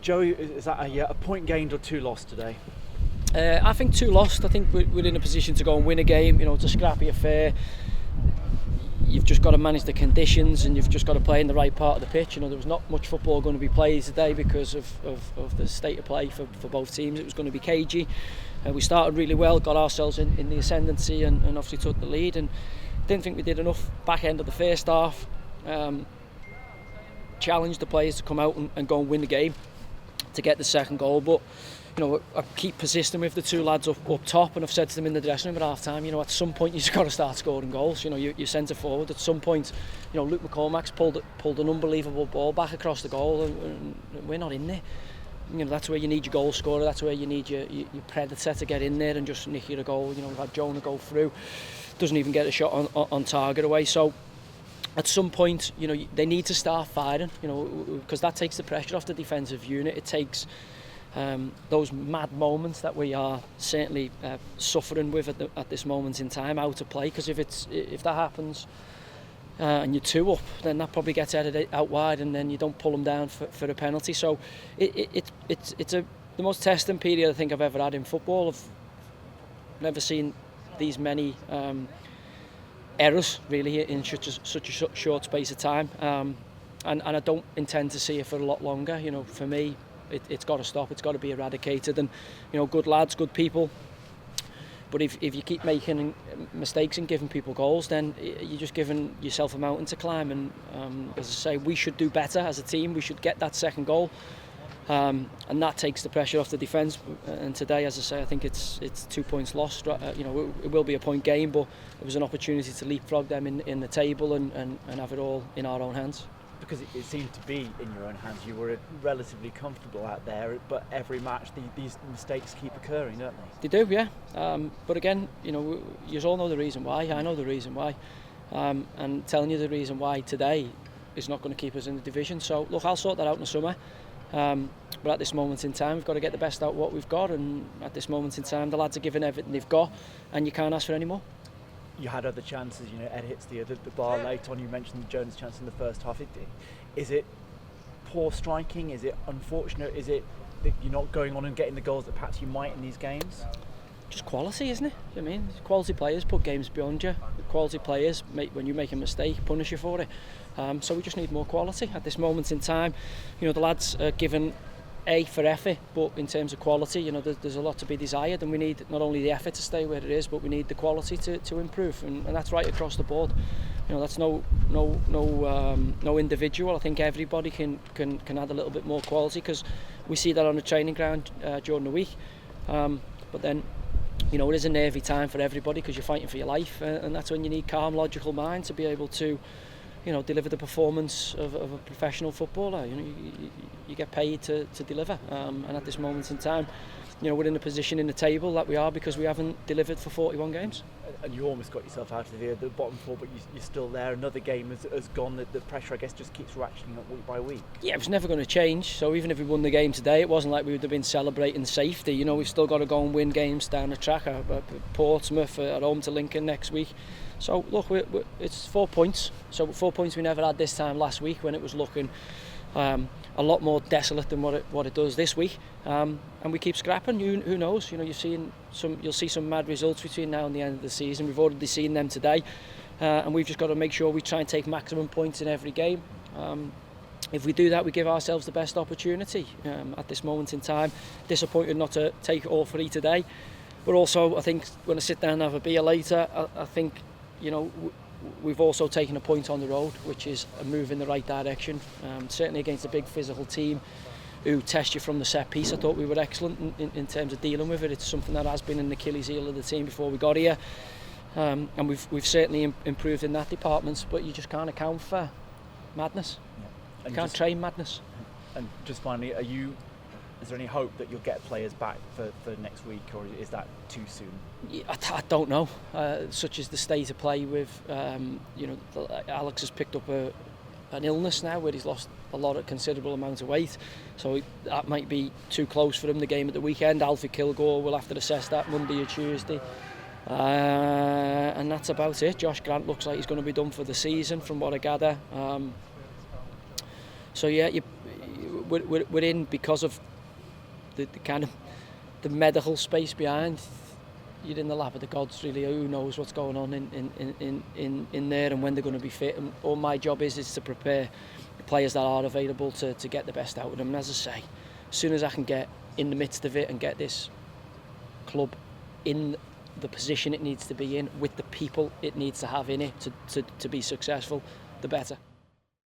Joey, is that a point gained or 2 lost today? I think 2 lost. I think we're in a position to go and win a game. It's a scrappy affair. You've just got to manage the conditions, and you've just got to play in the right part of the pitch. There was not much football going to be played today because of the state of play for both teams. It was going to be cagey. We started really well, got ourselves in the ascendancy, and obviously took the lead. And didn't think we did enough back end of the first half. Challenged the players to come out and go and win the game to get the second goal. But I keep persisting with the 2 lads up top, and I've said to them in the dressing room at half time, at some point you've got to start scoring goals. Your centre forward, at some point, Luke McCormack's pulled an unbelievable ball back across the goal, and we're not in there. That's where you need your goal scorer, that's where you need your predator to get in there and just nick you a goal. We've had Jonah go through, doesn't even get a shot on target away. So at some point, they need to start firing, because that takes the pressure off the defensive unit. It takes those mad moments that we are certainly suffering with at this moment in time out of play. Because if that happens and you're 2 up, then that probably gets headed out wide, and then you don't pull them down for a penalty. So it's the most testing period I think I've ever had in football. I've never seen these many errors really in such a short space of time, and I don't intend to see it for a lot longer. For me, it's got to stop. It's got to be eradicated. And good lads, good people. But if you keep making mistakes and giving people goals, then you're just giving yourself a mountain to climb. And as I say, we should do better as a team. We should get that second goal, and that takes the pressure off the defence. And today, as I say, I think it's 2 points lost. It will be a point game, but it was an opportunity to leapfrog them in the table and have it all in our own hands. Because it seemed to be in your own hands. You were relatively comfortable out there, but every match these mistakes keep occurring, don't they? They do, yeah. But again, you all know the reason why. I know the reason why, and telling you the reason why today is not going to keep us in the division. So look, I'll sort that out in the summer. But at this moment in time, we've got to get the best out of what we've got, and at this moment in time, the lads are giving everything they've got, and you can't ask for any more. You had other chances, Ed hits the bar late on. You mentioned Jones' chance in the first half. Is it poor striking? Is it unfortunate? Is it that you're not going on and getting the goals that perhaps you might in these games? Just quality, isn't it? I mean, quality players put games beyond you. Quality players, when you make a mistake, punish you for it. So we just need more quality at this moment in time. The lads are given A for effort, but in terms of quality, there's a lot to be desired, and we need not only the effort to stay where it is, but we need the quality to improve, and that's right across the board. That's no individual. I think everybody can add a little bit more quality, because we see that on the training ground during the week. But then, it is a nervy time for everybody, because you're fighting for your life, and that's when you need calm, logical mind to be able to deliver the performance of a professional footballer. You get paid to deliver, and at this moment in time, we're in a position in the table that we are because we haven't delivered for 41 games. And you almost got yourself out of the bottom 4, but you're still there. Another game has gone. The pressure, I guess, just keeps ratcheting up week by week. Yeah, it was never going to change. So even if we won the game today, it wasn't like we would have been celebrating safety. We've still got to go and win games down the track. Portsmouth at home to Lincoln next week. So look, it's 4 points. So 4 points we never had this time last week, when it was looking a lot more desolate than what it does this week. And we keep scrapping. Who knows? You'll see some mad results between now and the end of the season. We've already seen them today, and we've just got to make sure we try and take maximum points in every game. If we do that, we give ourselves the best opportunity. At this moment in time, disappointed not to take all 3 today, but also I think when I sit down and have a beer later, I think we've also taken a point on the road, which is a move in the right direction. Certainly against a big physical team who test you from the set piece. I thought we were excellent in terms of dealing with it. It's something that has been an Achilles heel of the team before we got here, and we've certainly improved in that department. But you just can't account for madness. Yeah. You can't train madness. And just finally, is there any hope that you'll get players back for next week, or is that too soon? Yeah, I don't know. Such as the state of play with, Alex has picked up an illness now where he's lost a considerable amount of weight, so that might be too close for him. The game at the weekend, Alfie Kilgore will have to assess that Monday or Tuesday, and that's about it. Josh Grant looks like he's going to be done for the season, from what I gather. So yeah, we're in because of the kind of the medical space behind. You're in the lap of the gods, really. Who knows what's going on in there and when they're going to be fit. And all my job is to prepare the players that are available to get the best out of them. And as I say, as soon as I can get in the midst of it and get this club in the position it needs to be in with the people it needs to have in it to be successful, the better.